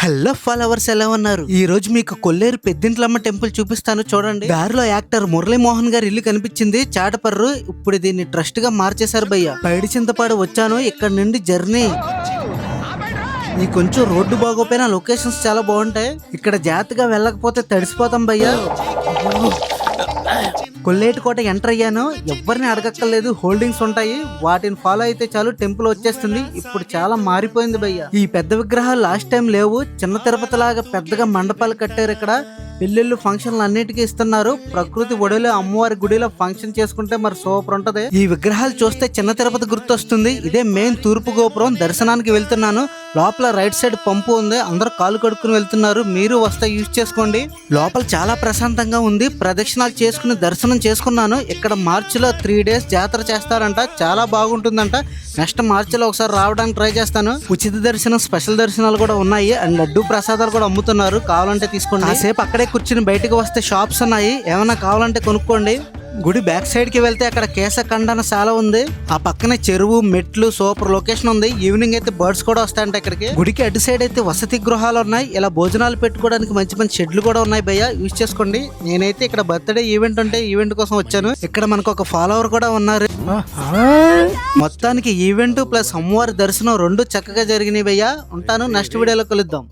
Hello followers, ఎలా ఉన్నారు? ఈ రోజు మీకు కొల్లేరు పెద్దింట్లమ్మ టెంపుల్ చూపిస్తాను, చూడండి. దారిలో యాక్టర్ మురళీమోహన్ గారి ఇల్లు కనిపించింది, చాటపర్రు. ఇప్పుడు దీన్ని ట్రస్ట్ గా మార్చేశారు భయ్య. పైడి చింతపాడు వచ్చాను, ఇక్కడ నుండి జర్నీ. ఈ కొంచెం రోడ్డు బాగోపోయినా లొకేషన్స్ చాలా బాగుంటాయి. ఇక్కడ జాగ్రత్తగా వెళ్ళకపోతే తడిసిపోతాం భయ్య. కొల్లేటికోట ఎంటర్ అయ్యాను, ఎవరిని అడగక్కర్లేదు, హోల్డింగ్స్ ఉంటాయి, వాటిని ఫాలో అయితే చాలు టెంపుల్ వచ్చేస్తుంది. ఇప్పుడు చాలా మారిపోయింది భయ్య. ఈ పెద్ద విగ్రహాలు లాస్ట్ టైం లేవు, చిన్న తిరుపతి లాగా పెద్దగా మండపాలు కట్టారు. ఇక్కడ పెళ్లిళ్ళు ఫంక్షన్లు అన్నిటికీ ఇస్తున్నారు. ప్రకృతి ఒడిలో అమ్మవారి గుడిలో ఫంక్షన్ చేసుకుంటే మరి సూపర్ ఉంటది. ఈ విగ్రహాలు చూస్తే చిన్న తిరుపతి గుర్తొస్తుంది. ఇదే మెయిన్ తూర్పు గోపురం. దర్శనానికి వెళ్తున్నాను. లోపల రైట్ సైడ్ పంపు ఉంది, అందరూ కాలు కడుక్కుని వెళ్తున్నారు. మీరు వస్తే యూజ్ చేసుకోండి. లోపల చాలా ప్రశాంతంగా ఉంది. ప్రదక్షిణాలు చేసుకుని దర్శనం చేసుకున్నాను. ఇక్కడ మార్చిలో 3 days జాతర చేస్తారంట, చాలా బాగుంటుందంట. నెక్స్ట్ మార్చిలో ఒకసారి రావడానికి ట్రై చేస్తాను. ఉచిత దర్శనం, స్పెషల్ దర్శనాలు కూడా ఉన్నాయి. అండ్ లడ్డు ప్రసాదాలు కూడా అమ్ముతున్నారు, కావాలంటే తీసుకోండి. కాసేపు అక్కడే కూర్చుని బయటకు వస్తే షాప్స్ ఉన్నాయి, ఏమైనా కావాలంటే కొనుక్కోండి. గుడి బ్యాక్ సైడ్ కి వెళ్తే అక్కడ కేశఖండన శాల ఉంది. ఆ పక్కనే చెరువు, మెట్లు, సూపర్ లొకేషన్ ఉంది. ఈవినింగ్ అయితే బర్డ్స్ కూడా వస్తాయంట ఇక్కడికి. గుడికి అటు సైడ్ అయితే వసతి గృహాలు ఉన్నాయి. ఇలా భోజనాలు పెట్టుకోవడానికి మంచి మంచి షెడ్లు కూడా ఉన్నాయి భయ్య, యూజ్ చేసుకోండి. నేనైతే ఇక్కడ బర్త్డే ఈవెంట్ ఉంటే ఈవెంట్ కోసం వచ్చాను. ఇక్కడ మనకు ఒక ఫాలోవర్ కూడా ఉన్నారు. మొత్తానికి ఈవెంట్ ప్లస్ అమ్మవారి దర్శనం 2 చక్కగా జరిగినాయి భయ్య. ఉంటాను, నెక్స్ట్ వీడియోలో కలుద్దాం.